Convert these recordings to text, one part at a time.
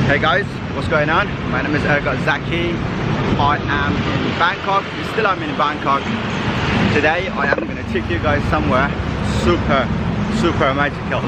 Hey guys, what's going on? My name is Zaki. I am in Bangkok. Still I'm in Bangkok. Today I am going to take you guys somewhere super magical.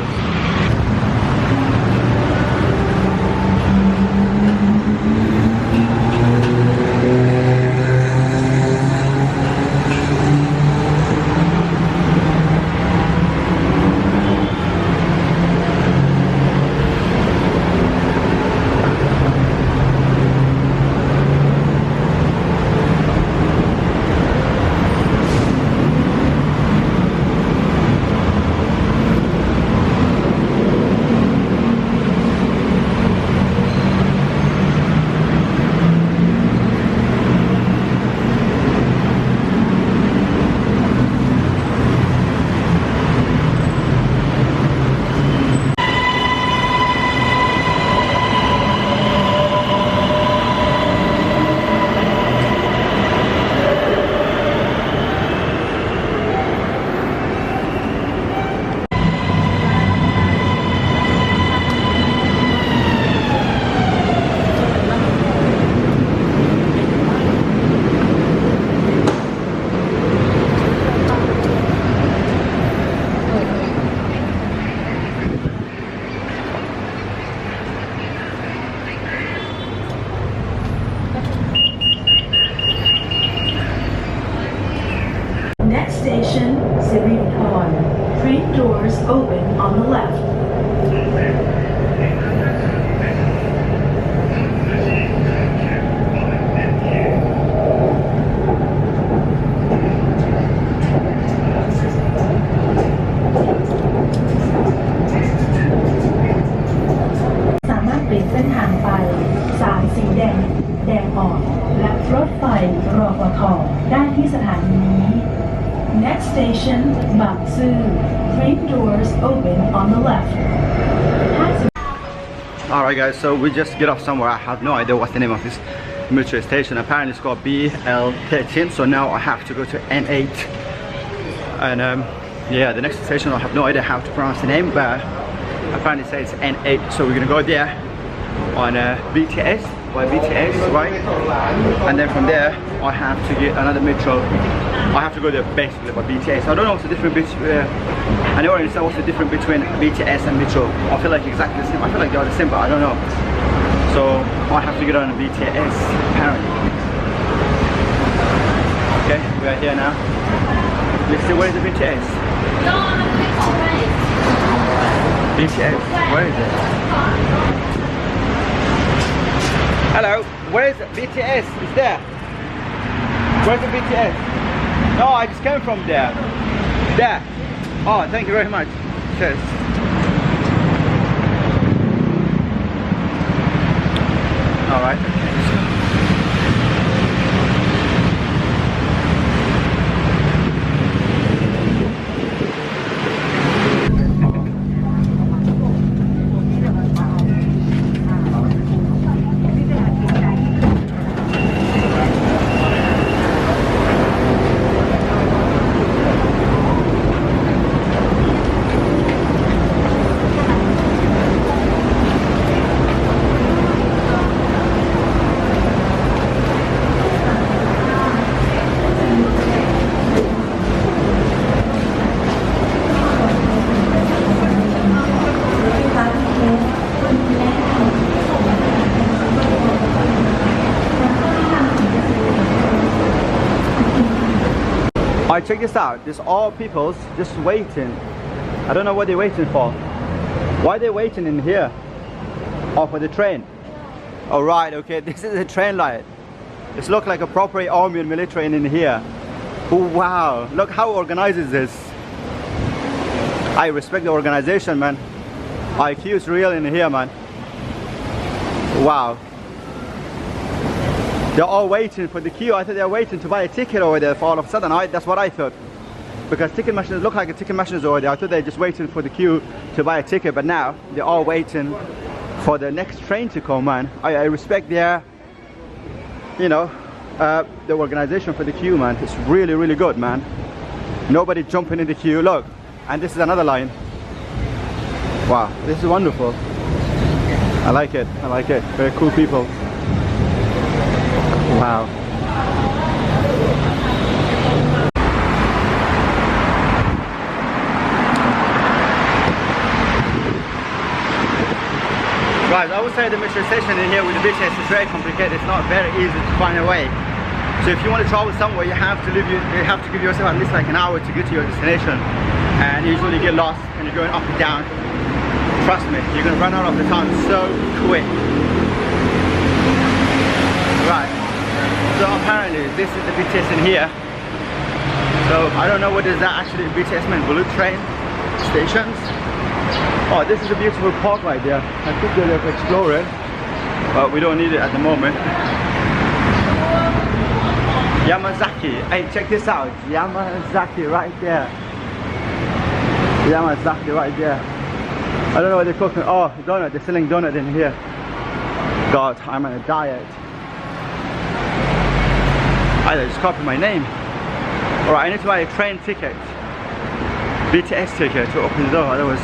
Next station, Siriporn. Train doors open on the left. สามารถเปลี่ยนเส้นทางไปสายสีแดง แดงอ่อน และรถไฟรฟท.ได้ที่สถานีนี้ Next station, Bang Su. Train doors open on the left. Alright guys, so we just get off somewhere. I have no idea what's the name of this metro station. Apparently it's called BL13, so now I have to go to N8. And yeah, the next station I have no idea how to pronounce the name, but apparently it says N8, so we're gonna go there on BTS, right? And then from there I have to get another metro. I have to go there basically by BTS. I don't know what's the difference between I never understand what's the difference between BTS and metro. I feel like exactly the same. I feel like they are the same, but I don't know. So I have to get on a BTS apparently. Okay, we are here now. Let's see, where is the BTS? BTS, where is it? Hello, where is it? BTS? It's there. Where's the BTS? No, I just came from there. There. Oh, thank you very much. Cheers. All right. Alright, check this out. There's all people's just waiting. I don't know what they're waiting for. Why are they waiting in here? Oh, for the train. Alright, okay, this is the train line. It looks like a proper army and military in here. Oh, wow, look how organized is this. I respect the organization, man. IQ is real in here, man. Wow. They're all waiting for the queue. I thought they're waiting to buy a ticket over there for all of a sudden. That's what I thought. Because ticket machines look like a ticket machines over there. I thought they're just waiting for the queue to buy a ticket, but now they're all waiting for the next train to come, man. I respect their, you know, the organization for the queue, man. It's really, really good, man. Nobody jumping in the queue. Look, and this is another line. Wow, this is wonderful. I like it. I like it. Very cool people. Wow. Guys, I would say the metro station in here with the BTS is very complicated. It's not very easy to find a way. So if you want to travel somewhere, you have to give yourself at least like an hour to get to your destination. And you usually get lost and you're going up and down. Trust me, you're going to run out of the time so quick. Right. So apparently this is the BTS in here. So I don't know what is that actually BTS meant. Bullet train stations. Oh, this is a beautiful park right there. I could go there to explore it, but we don't need it at the moment. Yamazaki. Hey, check this out. Yamazaki right there. Yamazaki right there. I don't know what they're cooking. Oh, donut. They're selling donut in here. God, I'm on a diet. I just copied my name. Alright, I need to buy a train ticket. BTS ticket to open the door. Otherwise.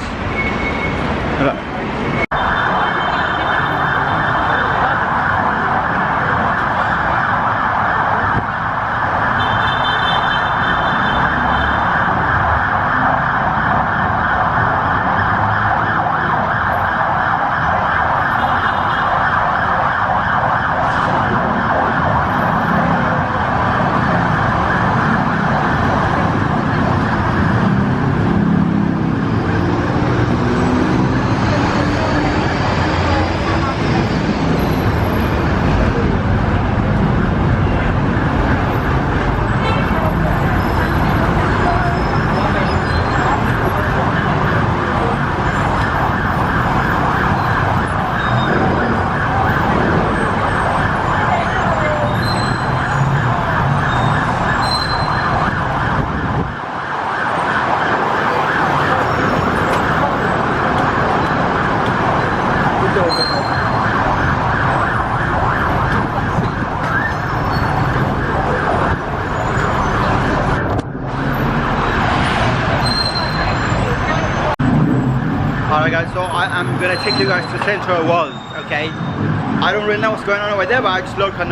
Alright guys, so I'm gonna take you guys to Central World, okay? I don't really know what's going on over there, but I just looked on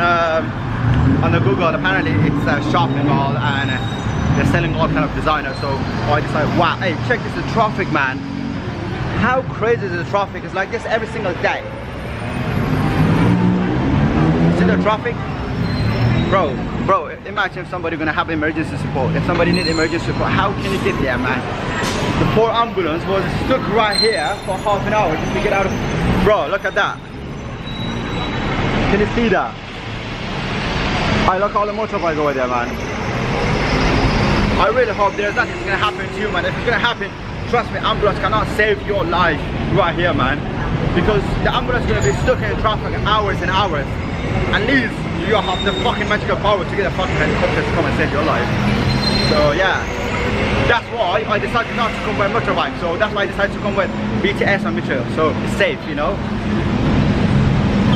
the Google. Apparently it's a shopping mall and they're selling all kind of designers. So I decided, wow, hey, check this, the traffic, man. How crazy is the traffic? It's like this every single day. See the traffic? Bro, imagine if somebody gonna have emergency support. If somebody need emergency support, how can you get there, man? The poor ambulance was stuck right here for half an hour just to get out of... Bro, look at that. Can you see that? I look all the motorbikes over there, man. I really hope there's nothing's gonna happen to you, man. If it's gonna happen, trust me, ambulance cannot save your life right here, man. Because the ambulance is gonna be stuck in traffic hours and hours. At least you have the fucking magical power to get a fucking helicopter to come and save your life. So yeah. That's why I decided not to come by motorbike. So that's why I decided to come with BTS and metro. So it's safe, you know.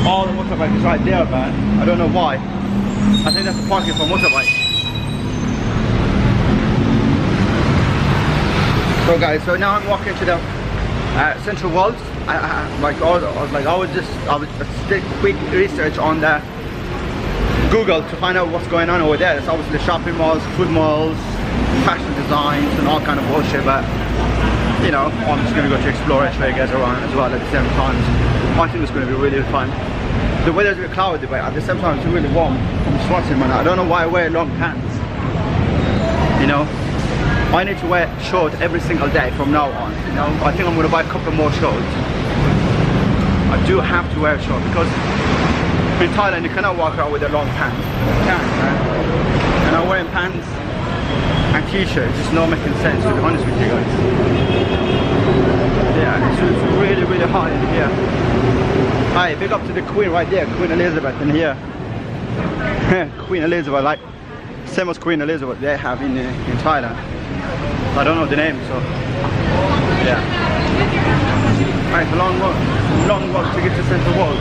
All the motorbikes is right there, man. I don't know why. I think that's the parking for motorbikes. So guys, so now I'm walking to the Central World. I would just take quick research on the Google to find out what's going on over there. It's obviously shopping malls, food malls, fashion designs and all kind of bullshit, but you know, I'm just going to go to explore and show you guys around as well at the same time. I think it's going to be really fun. The weather's a bit cloudy, but at the same time it's really warm. I'm sweating, man. I don't know why I wear long pants. You know, I need to wear shorts every single day from now on. You know, I think I'm going to buy a couple more shorts. I do have to wear a short because in Thailand you cannot walk out with a long pants. You can't, man. And I'm wearing pants and t-shirts, it's not making sense, to be honest with you guys. Yeah, it's really, really hot in here. Hi, big up to the Queen right there, Queen Elizabeth in here. Queen Elizabeth, like same as Queen Elizabeth they have in Thailand. I don't know the name, so yeah. Alright, it's a long walk to get to Central World.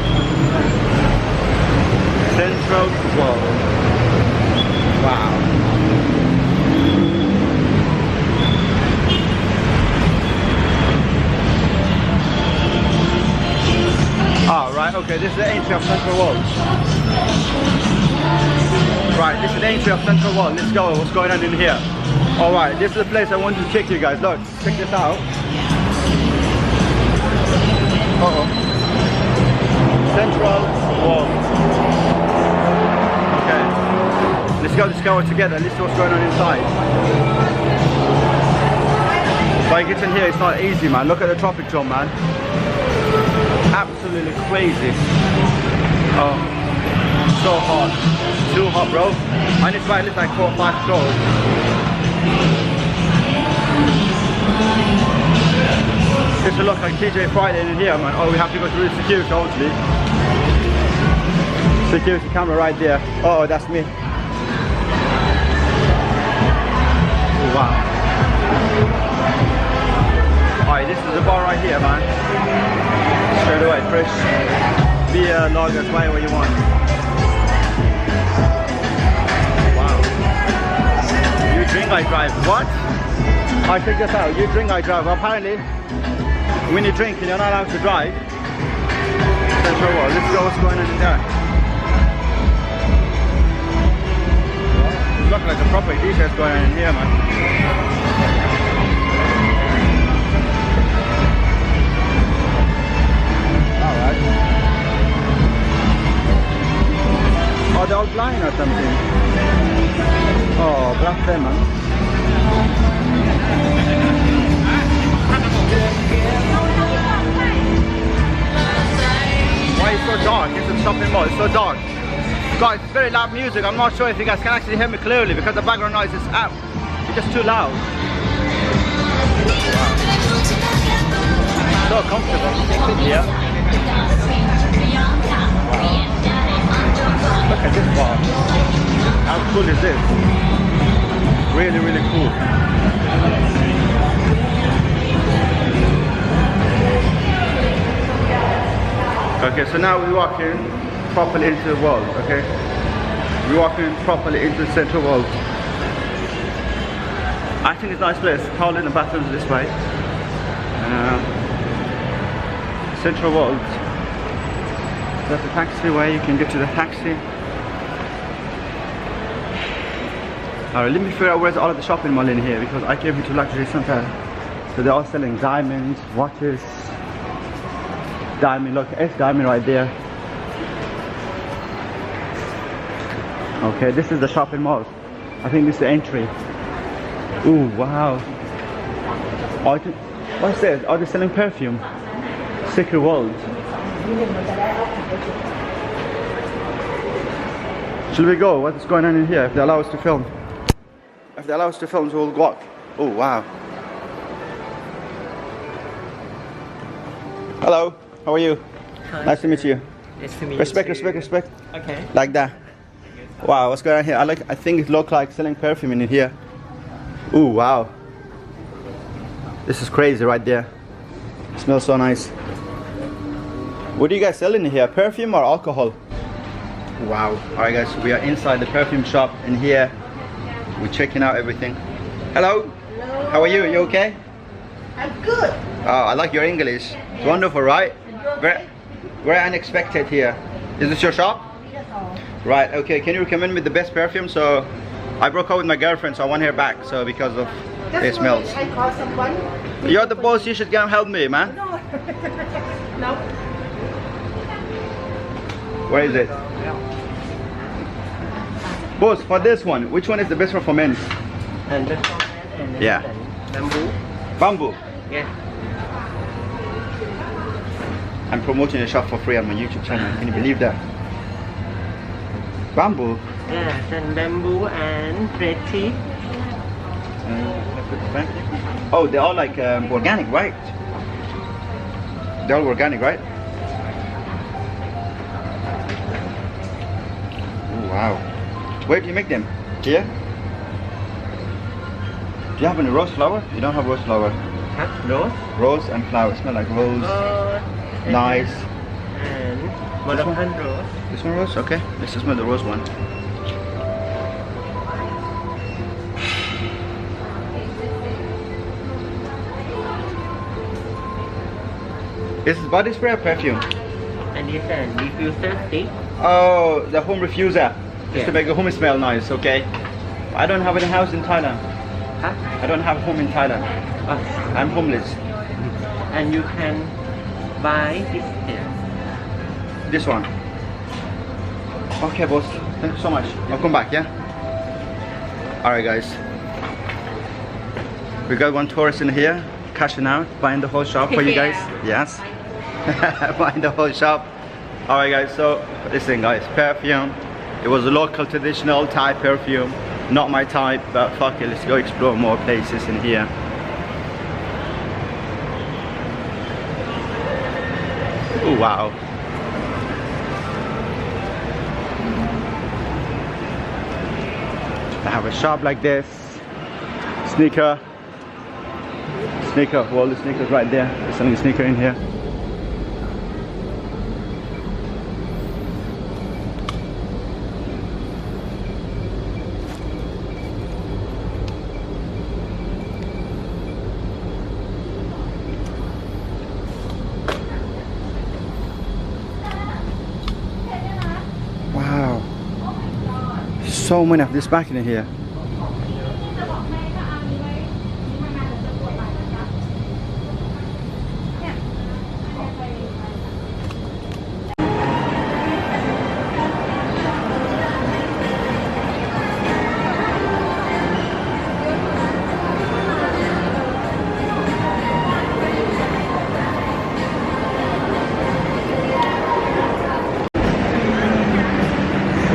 Central World. Wow. Right, okay, this is the entry of Central World. Right, this is the entry of Central World. Let's go, what's going on in here? Alright, this is the place I want to take you guys. Look, check this out. Uh-oh. Central World. Okay. Let's go discover together. Let's see what's going on inside. But getting in here, it's not easy, man. Look at the traffic jam, man. Absolutely crazy. Oh, so hot. Too hot, bro. And it's right, it's like 4 or 5 floors. This will look like TJ Friday in here, man. Oh, we have to go through the security, obviously. Security camera right there. Oh, that's me. Oh, wow. Alright, this is the bar right here, man. Straight away, fresh beer, lagers, whatever you want. Wow. You drink, I drive. What? I check this out. You drink, I drive. Apparently, when you drink, you're not allowed to drive. Central World. Let's go. What's going on in there? It looks like a proper details going on in here, man. Oh, they're all blind or something. Oh, black them, man. Why is it so dark? It's a shopping mall. It's so dark. Guys, it's very loud music. I'm not sure if you guys can actually hear me clearly because the background noise is out. It's just too loud. Wow. So comfortable. Yeah. Look at this bar. How cool is this? Really, really cool. Okay, so now we walk in properly into the world, okay? We walk in properly into the Central World. I think it's a nice place. Toilet and bathrooms this way. Central World. There's a taxiway, you can get to the taxi. Alright, let me figure out where's all of the shopping mall in here because I came here to luxury center. So they're all selling diamonds, watches, diamond, look, S diamond right there. Okay, this is the shopping mall. I think this is the entry. Ooh, wow. Oh, what's this? Oh, they're selling perfume. Secret World. Should we go? What's going on in here? If they allow us to film. If they allow us to film, so we'll walk. Oh, wow. Hello, how are you? Hi. Nice to meet you. Nice to meet Respect, you. respect, respect. Okay. Like that. Wow, what's going on here? I think it looks like selling perfume in here. Ooh, wow. This is crazy right there. It smells so nice. What do you guys sell in here? Perfume or alcohol? Wow. Alright guys, we are inside the perfume shop in here. We're checking out everything. Hello. Hello. How are you? You okay? I'm good. Oh, I like your English. It's wonderful, right? Very, very unexpected here. Is this your shop? Yes, all. Right, okay. Can you recommend me the best perfume? So, I broke up with my girlfriend, so I want her back. So, because of the smells. I call someone. You're the boss, you should come help me, man. No. No. Where is it? Boss, for this one, which one is the best one for men? And this one and this Yeah. one. Bamboo. Bamboo. Yeah. I'm promoting a shop for free on my YouTube channel. Can you believe that? Bamboo. Yeah. And bamboo and red tea. Oh, they're all like organic, right? They're all organic, right? Oh, wow. Where do you make them? Here? Do you have any rose flower? You don't have rose flower. Huh? Rose. Rose and flower. Smell like rose. Nice. And Moroccan rose. This one rose? Okay. Let's just smell the rose one. Is this body spray or perfume? And this and diffuser stick. Oh, the home diffuser. Just to Yeah. make the home smell nice, okay? I don't have any house in Thailand. Huh? I don't have home in Thailand. I'm homeless. And you can buy this here. This one. Okay, boss. Thank you so much. I'll come back, yeah? Alright, guys. We got one tourist in here, cashing out, buying the whole shop for you guys. Yes. Buying the whole shop. Alright, guys. So, listen, guys. Perfume. It was a local traditional Thai perfume. Not my type, but fuck it. Let's go explore more places in here. Oh, wow. I have a shop like this. Sneaker. All the sneakers right there. They're selling a sneaker in here. Wow. So many of this back in here.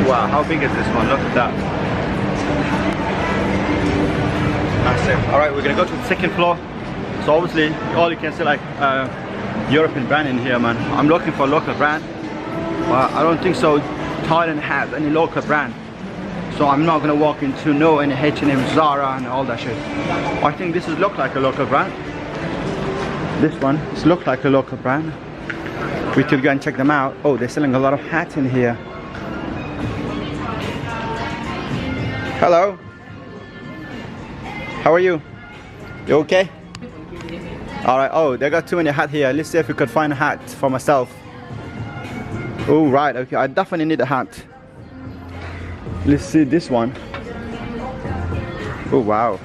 Wow, how big is this one? Look at that. Massive. Alright, we're gonna go to the second floor. So obviously, all you can see like European brand in here, man. I'm looking for a local brand. But I don't think so Thailand has any local brand. So I'm not gonna walk into any H&M, Zara and all that shit. I think this is look like a local brand. This one, this look like a local brand. We could go and check them out. Oh, they're selling a lot of hats in here. Hello. How are you? You okay? Alright, oh, they got too many hats here. Let's see if we could find a hat for myself. Oh, right, okay, I definitely need a hat. Let's see this one. Oh, wow.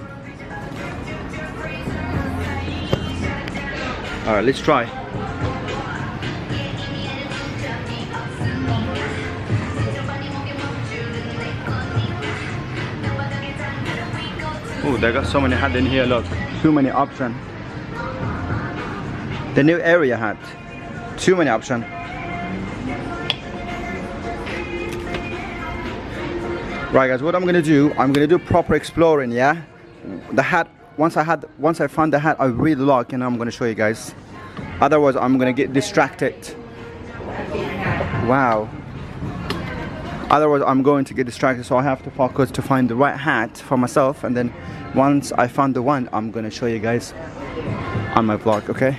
Alright, let's try. Oh, they got so many hats in here, look. Too many options. The new area hat. Too many options. Right guys, what I'm gonna do proper exploring, yeah? The hat, once I find the hat I really like, and I'm gonna show you guys. Otherwise I'm gonna get distracted. Wow. Otherwise I'm going to get distracted, so I have to focus to find the right hat for myself, and then once I found the one, I'm gonna show you guys on my vlog, okay?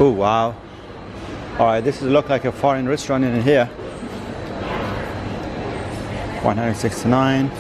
Oh wow. Alright, this is look like a foreign restaurant in here. 169.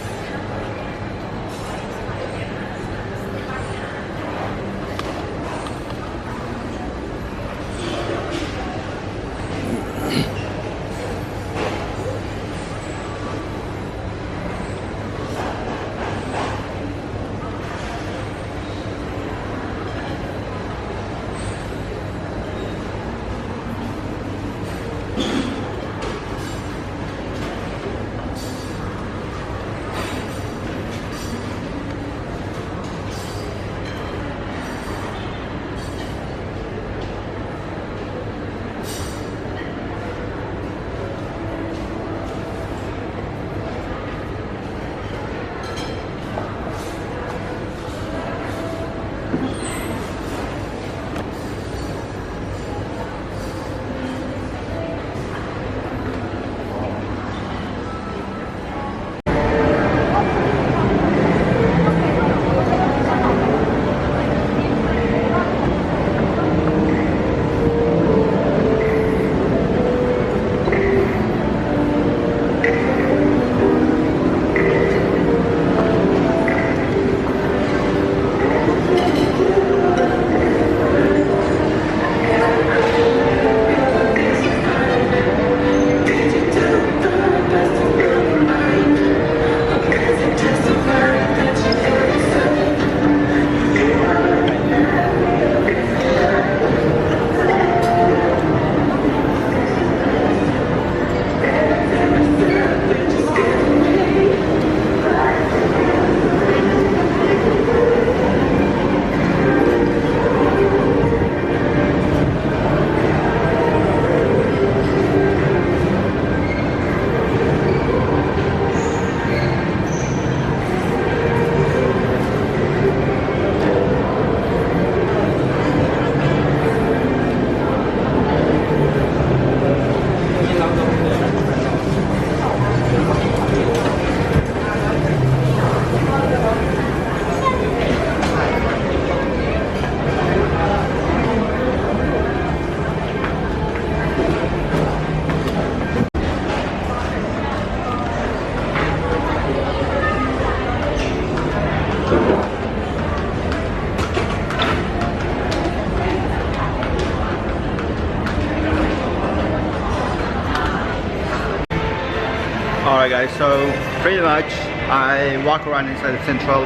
Alright guys, so pretty much I walk around inside the central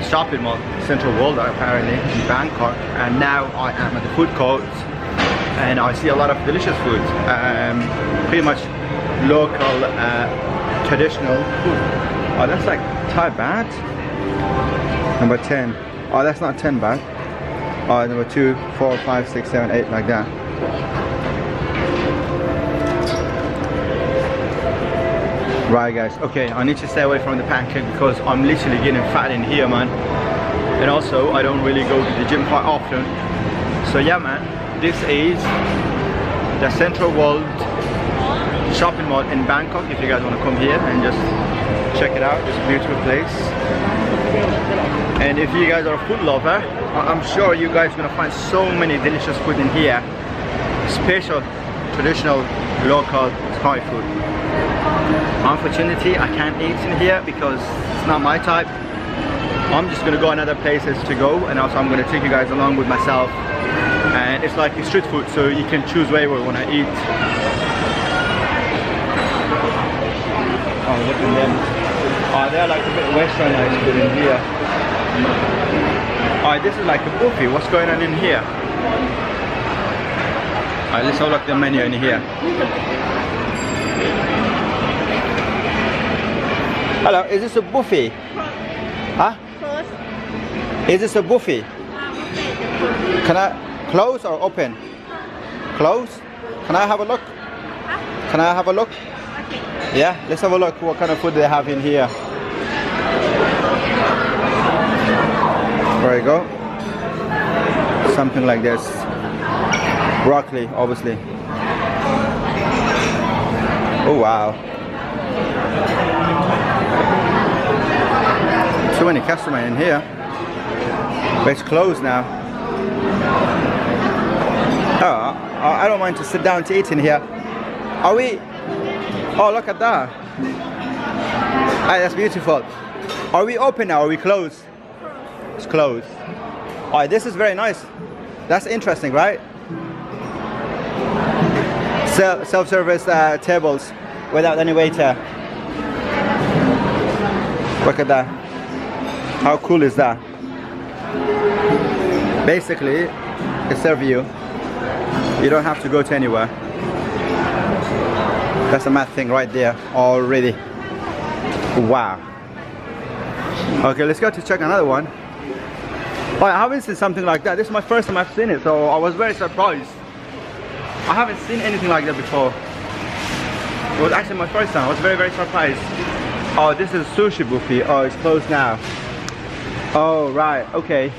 shopping mall, Central World apparently, in Bangkok, and now I am at the food court and I see a lot of delicious food, pretty much local traditional food. Oh, that's like Thai baht, number 10. Oh, that's not 10 baht. Oh, number 2, 4, 5, 6, 7, 8, like that. Right guys, okay, I need to stay away from the pancake because I'm literally getting fat in here, man. And also, I don't really go to the gym quite often. So yeah, man, this is the Central World shopping mall in Bangkok. If you guys want to come here and just check it out, it's a beautiful place. And if you guys are a food lover, I'm sure you guys are gonna find so many delicious food in here. Special, traditional, local Thai food. Unfortunately, I can't eat in here because it's not my type. I'm just gonna go another places to go, and also I'm gonna take you guys along with myself. And it's like street food, so you can choose where you wanna eat. Oh, look at them. Oh, they're like a bit westernized food in here. Oh, this is like a buffet. What's going on in here? Alright, let's have a look at the menu in here. Hello, is this a buffet? Huh? Close. Is this a buffet? Can I close or open? Close? Can I have a look? Can I have a look? Yeah, let's have a look what kind of food they have in here. There you go. Something like this. Broccoli, obviously. Oh wow. Too many customers in here. But it's closed now. Oh, I don't mind to sit down to eat in here. Are we? Oh, look at that. Ah, that's beautiful. Are we open now or are we closed? It's closed. Alright, this is very nice. That's interesting, right? Self-service tables without any waiter. Look at that. How cool is that? Basically, it serves you. You don't have to go to anywhere. That's a mad thing right there already. Wow. Okay, let's go to check another one. Oh, I haven't seen something like that. This is my first time I've seen it, so I was very surprised. I haven't seen anything like that before. It was actually my first time. I was very, very surprised. Oh, this is sushi buffet. Oh, it's closed now. Oh, right. Okay.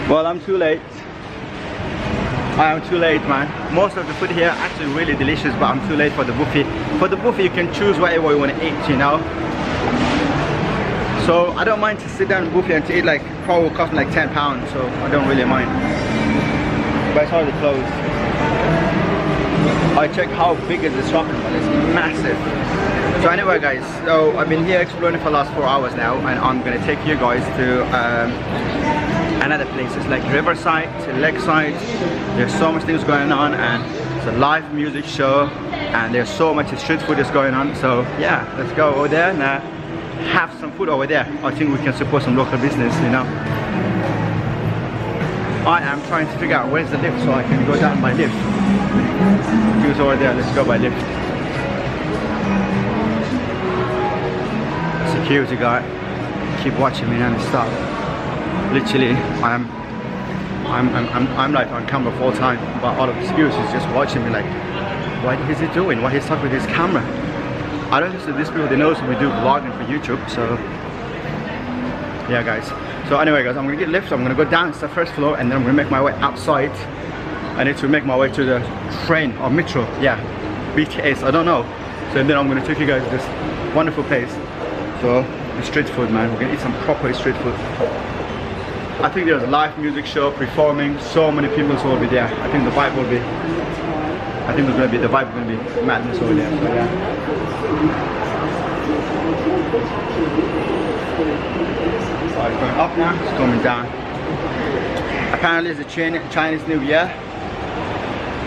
Well, I'm too late. I am too late, man. Most of the food here actually really delicious, but I'm too late for the buffet. For the buffet, you can choose whatever you want to eat, you know. So I don't mind to sit down in the buffet and to eat, like, probably will cost me like £10, so I don't really mind. But it's already closed. I checked how big is the shopping mall. It's massive. So anyway, guys, so I've been here exploring for the last 4 hours now, and I'm gonna take you guys to another places like Riverside, to Lakeside. There's so much things going on, and it's a live music show, and there's so much street food is going on. So yeah, let's go over there and have some food over there. I think we can support some local business, you know. I am trying to figure out where's the lift so I can go down by lift. He was over there, let's go by lift. Security guy, keep watching me non-stop. Literally, I'm like on camera full time, but all of the security is just watching me like, what is he doing? Why he's stuck with his camera? I don't think so these people, they know we do vlogging for YouTube, so yeah guys. So anyway guys, I'm gonna get lift, I'm gonna go down to the first floor and then I'm gonna make my way outside. I need to make my way to the train or metro, yeah, BTS, I don't know. So then I'm gonna take you guys to this wonderful place. So the street food, man, we're gonna eat some proper street food. I think there's a live music show performing, so many people will be there. I think the vibe will be, the vibe will be madness over there, so yeah. So it's going up now, it's coming down. Apparently it's the Chinese New Year.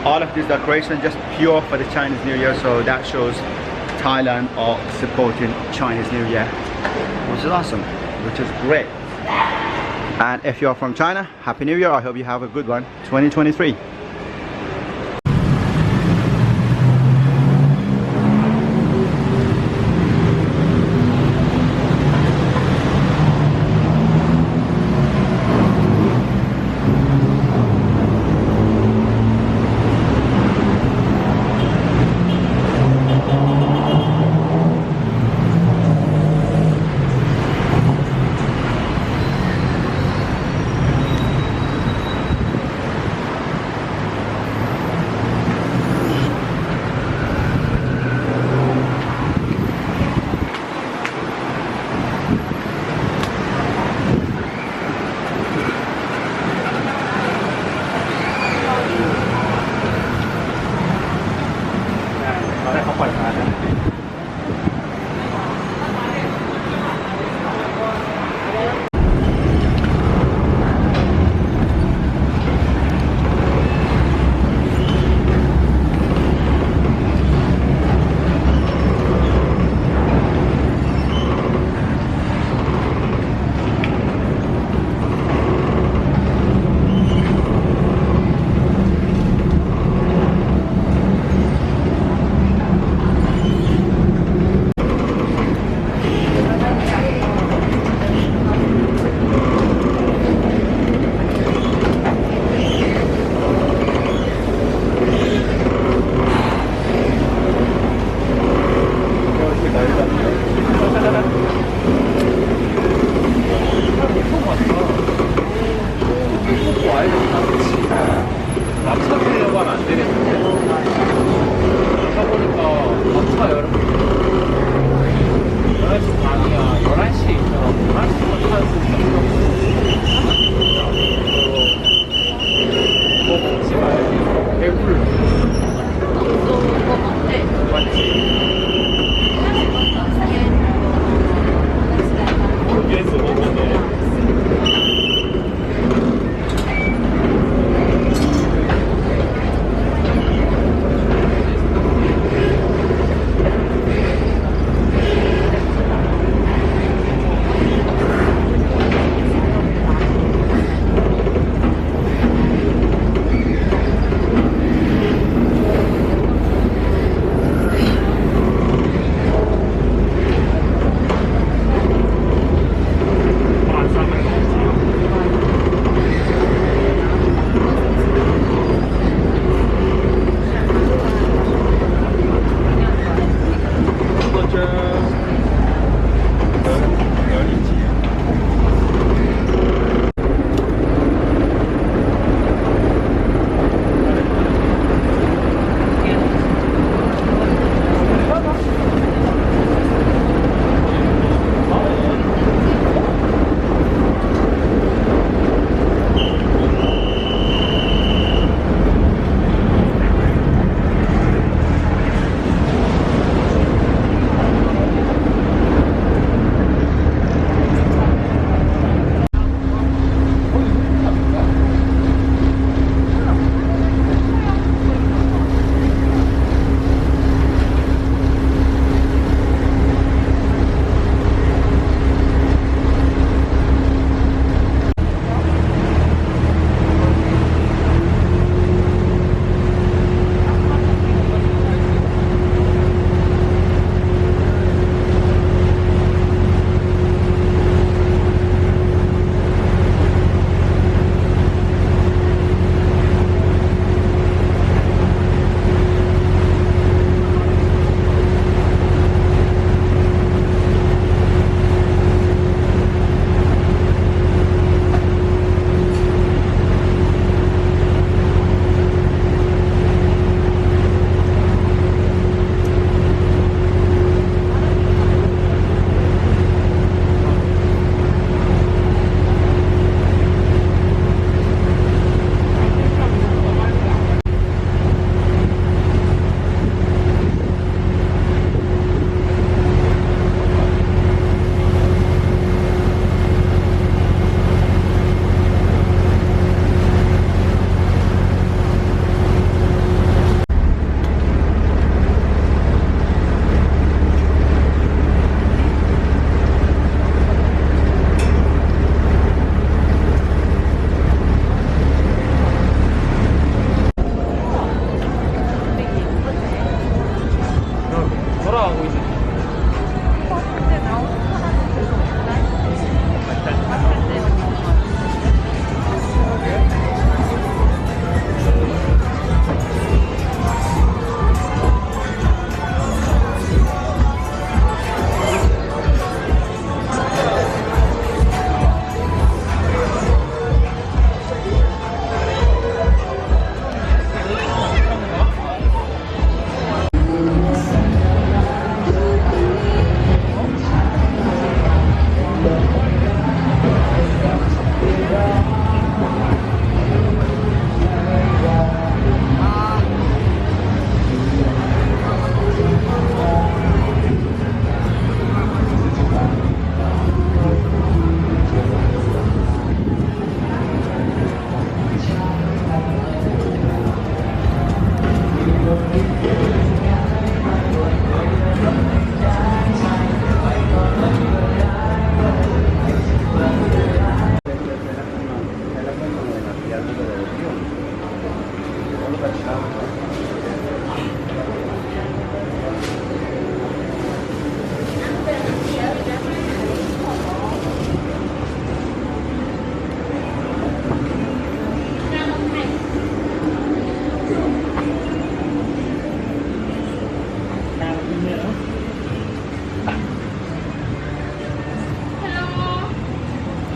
All of this decoration just pure for the Chinese New Year, so that shows Thailand are supporting Chinese New Year, which is awesome, which is great. And if you're from China, Happy New Year. I hope you have a good one, 2023.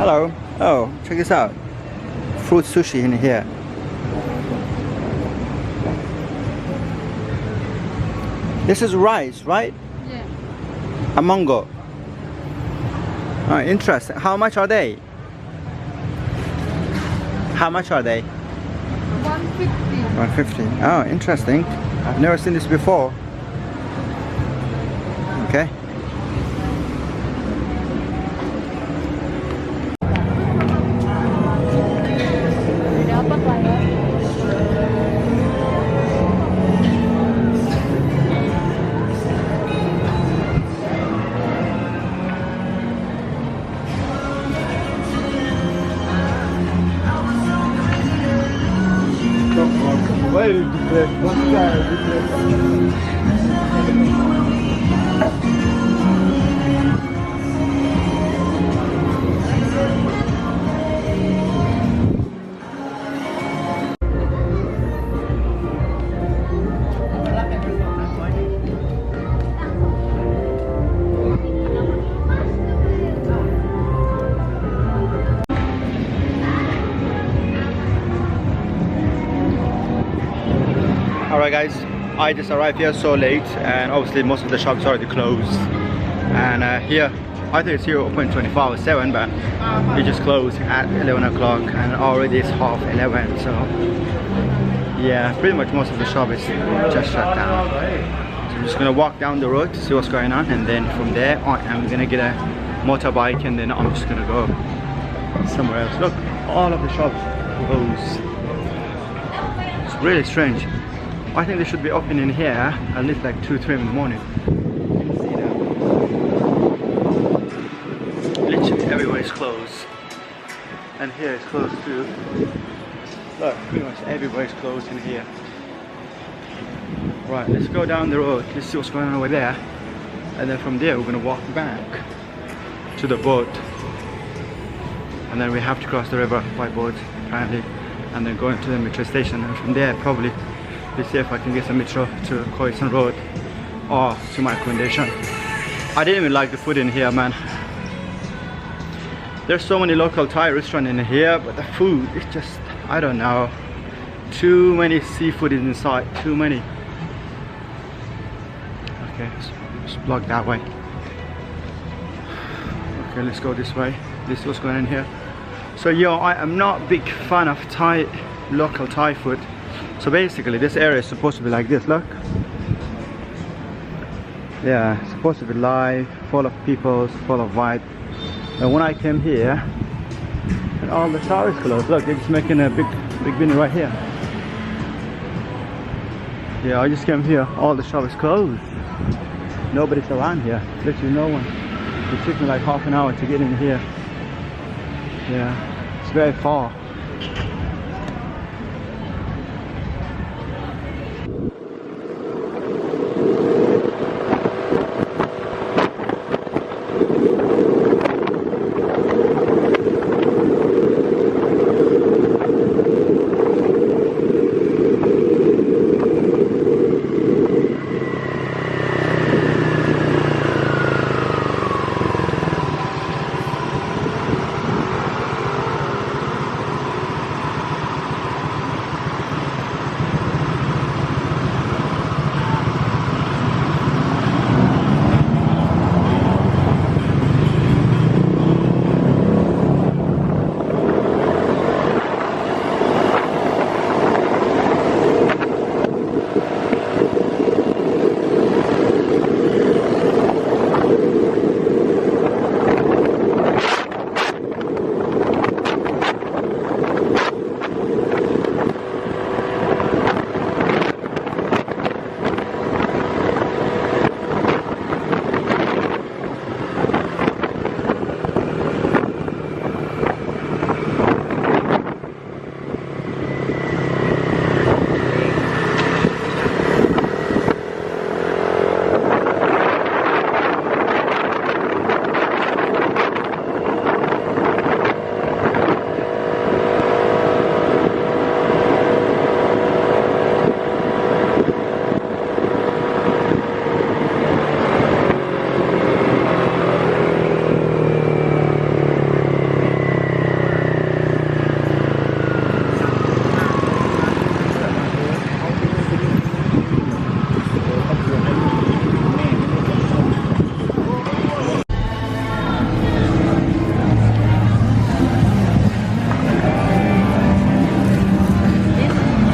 Hello. Oh, check this out. Fruit sushi in here. This is rice, right? Yeah. A mango. Oh, interesting. How much are they? How much are they? 150. 150. Oh, interesting. I've never seen this before. Okay. Dapat bayar. Alright guys, I just arrived here so late and obviously most of the shops already closed. And here, I think it's here open 24/7, but it just closed at 11 o'clock and already it's 11:30, so yeah, pretty much most of the shop is just shut down. So I'm just gonna walk down the road to see what's going on, and then from there I'm gonna get a motorbike and then I'm just gonna go somewhere else. Look, all of the shops closed. It's really strange. I think they should be open in here at least like 2-3 in the morning. See that? Literally everywhere is closed. And here is closed too. Look, pretty much everywhere is closed in here. Right, let's go down the road. Let's see what's going on over there. And then from there we're gonna walk back to the boat. And then we have to cross the river by boat apparently. And then go into the metro station, and from there probably let's see if I can get some metro to Khoisan Road or to my accommodation. I didn't even like the food in here, man. There's so many local Thai restaurants in here, but the food is just, I don't know. Too many seafood is inside, too many. Okay, let's block that way. Okay, let's go this way. This is what's going on here. So yo, I am not a big fan of Thai, local Thai food. So basically this area is supposed to be like this, look. Yeah, it's supposed to be live, full of people, full of vibe. And when I came here, and all the shops closed. Look, they're just making a big bin right here. Yeah, I just came here, all the shops closed. Nobody's around here, literally no one. It took me like half an hour to get in here. Yeah, it's very far.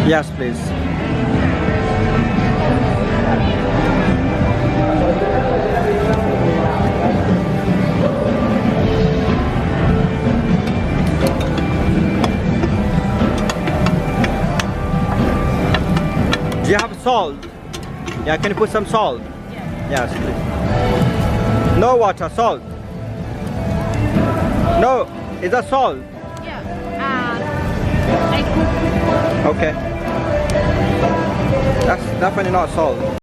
Yes, please. Do you have salt? Yeah, can you put some salt? Yes, please. No water, salt. No, is that salt? Yeah. I cook. Okay. That's definitely not salt.